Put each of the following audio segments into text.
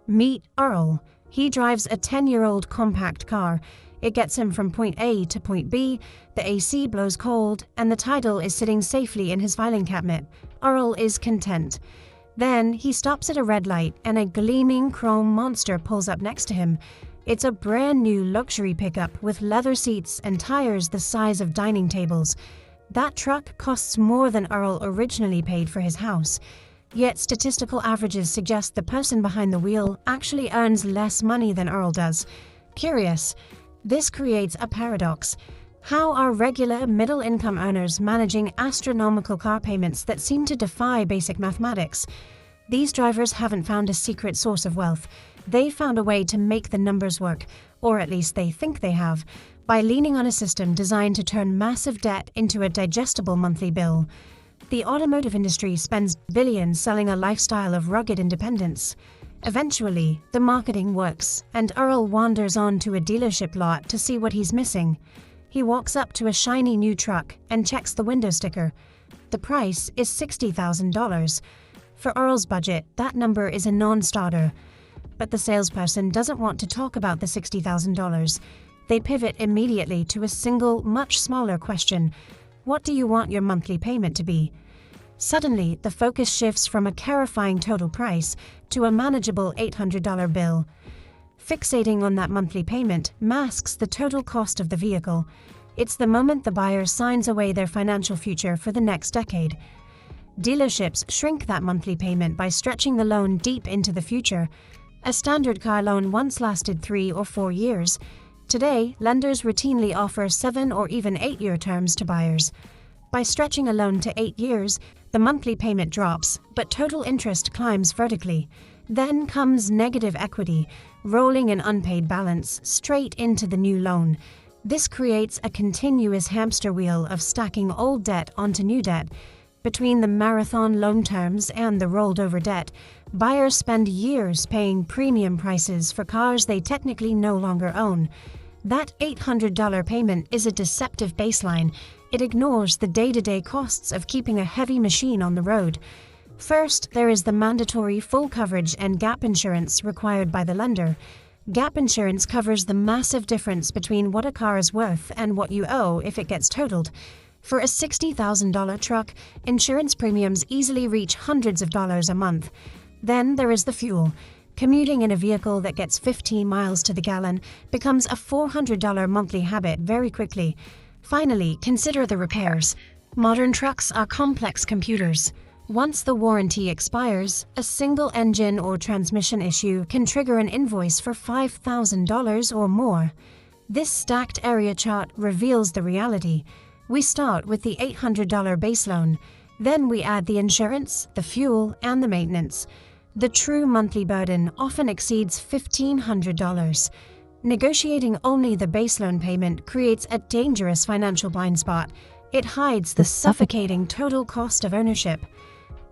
Meet Earl. He drives a 10-year-old compact car. It gets him from point A to point B, the AC blows cold, and the title is sitting safely in his filing cabinet. Earl is content. Then he stops at a red light and a gleaming chrome monster pulls up next to him. It's a brand new luxury pickup with leather seats and tires the size of dining tables. That truck costs more than Earl originally paid for his house. Yet statistical averages suggest the person behind the wheel actually earns less money than Earl does. Curious. This creates a paradox. How are regular middle-income earners managing astronomical car payments that seem to defy basic mathematics? These drivers haven't found a secret source of wealth. They've found a way to make the numbers work, or at least they think they have, by leaning on a system designed to turn massive debt into a digestible monthly bill. The automotive industry spends billions selling a lifestyle of rugged independence. Eventually, the marketing works, and Earl wanders onto a dealership lot to see what he's missing. He walks up to a shiny new truck and checks the window sticker. The price is $60,000. For Earl's budget, that number is a non-starter. But the salesperson doesn't want to talk about the $60,000. They pivot immediately to a single, much smaller question. What do you want your monthly payment to be? Suddenly, the focus shifts from a terrifying total price to a manageable $800 bill. Fixating on that monthly payment masks the total cost of the vehicle. It's the moment the buyer signs away their financial future for the next decade. Dealerships shrink that monthly payment by stretching the loan deep into the future. A standard car loan once lasted 3 or 4 years. Today, lenders routinely offer 7 or even 8-year terms to buyers. By stretching a loan to 8 years, the monthly payment drops, but total interest climbs vertically. Then comes negative equity, rolling an unpaid balance straight into the new loan. This creates a continuous hamster wheel of stacking old debt onto new debt. Between the marathon loan terms and the rolled over debt, buyers spend years paying premium prices for cars they technically no longer own. That $800 payment is a deceptive baseline. It ignores the day-to-day costs of keeping a heavy machine on the road. First, there is the mandatory full coverage and gap insurance required by the lender. Gap insurance covers the massive difference between what a car is worth and what you owe if it gets totaled. For a $60,000 truck, insurance premiums easily reach hundreds of dollars a month. Then there is the fuel. Commuting in a vehicle that gets 15 miles to the gallon becomes a $400 monthly habit very quickly. Finally, consider the repairs. Modern trucks are complex computers. Once the warranty expires, a single engine or transmission issue can trigger an invoice for $5,000 or more. This stacked area chart reveals the reality. We start with the $800 base loan. Then we add the insurance, the fuel, and the maintenance. The true monthly burden often exceeds $1,500. Negotiating only the base loan payment creates a dangerous financial blind spot. It hides the suffocating total cost of ownership.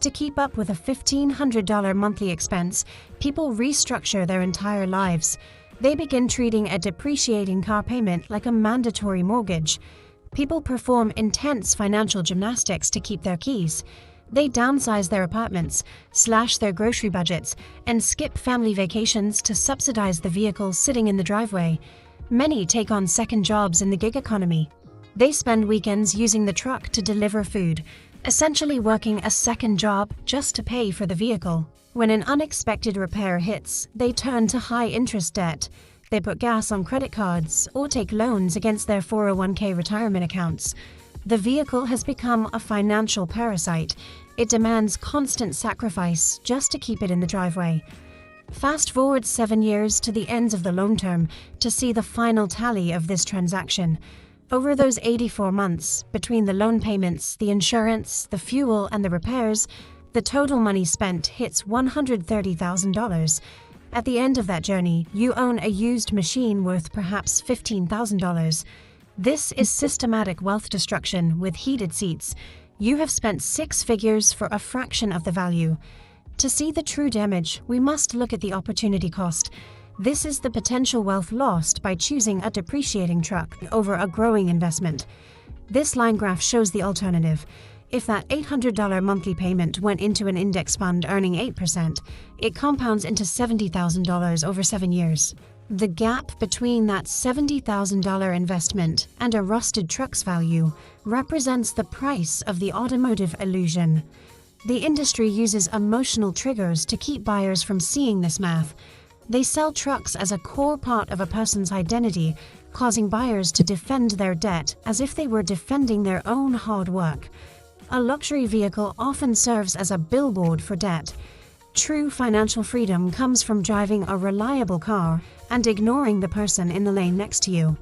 To keep up with a $1,500 monthly expense, people restructure their entire lives. They begin treating a depreciating car payment like a mandatory mortgage. People perform intense financial gymnastics to keep their keys. They downsize their apartments, slash their grocery budgets, and skip family vacations to subsidize the vehicle sitting in the driveway. Many take on second jobs in the gig economy. They spend weekends using the truck to deliver food, essentially working a second job just to pay for the vehicle. When an unexpected repair hits, they turn to high-interest debt. They put gas on credit cards or take loans against their 401k retirement accounts. The vehicle has become a financial parasite. It demands constant sacrifice just to keep it in the driveway. Fast forward 7 years to the ends of the loan term to see the final tally of this transaction. Over those 84 months, between the loan payments, the insurance, the fuel, and the repairs, the total money spent hits $130,000. At the end of that journey, you own a used machine worth perhaps $15,000. This is systematic wealth destruction with heated seats. You have spent 6 figures for a fraction of the value. To see the true damage, we must look at the opportunity cost. This is the potential wealth lost by choosing a depreciating truck over a growing investment. This line graph shows the alternative. If that $800 monthly payment went into an index fund earning 8%, it compounds into $70,000 over 7 years. The gap between that $70,000 investment and a rusted truck's value represents the price of the automotive illusion. The industry uses emotional triggers to keep buyers from seeing this math. They sell trucks as a core part of a person's identity, causing buyers to defend their debt as if they were defending their own hard work. A luxury vehicle often serves as a billboard for debt. True financial freedom comes from driving a reliable car and ignoring the person in the lane next to you.